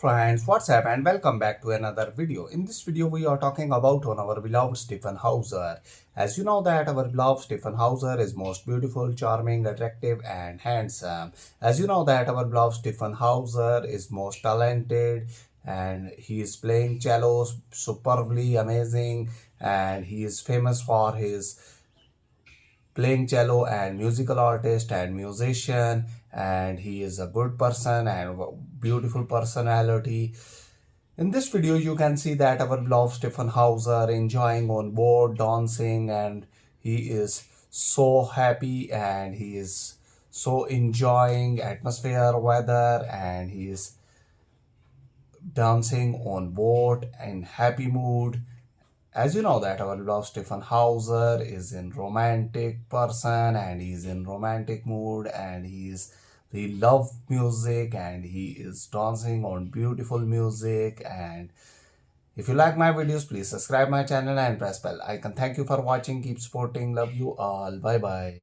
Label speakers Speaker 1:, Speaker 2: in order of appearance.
Speaker 1: Friends, what's up and welcome back to another video. In this video, we are talking about on our beloved Stjepan Hauser. As you know that our beloved Stjepan Hauser is most beautiful, charming, attractive and handsome. As you know that our beloved Stjepan Hauser is most talented and he is playing cello superbly amazing, and he is famous for his playing cello and musical artist and musician, and he is a good person and beautiful personality. In this video you can see that our beloved Stjepan Hauser enjoying on board dancing, and he is so happy and he is so enjoying atmosphere weather, and he is dancing on board in happy mood. As you know that our beloved Stjepan Hauser is in romantic person and he is in romantic mood, and he love music and he is dancing on beautiful music. And if you like my videos, please subscribe my channel and press bell icon. Thank you for watching. Keep supporting. Love you all. Bye bye.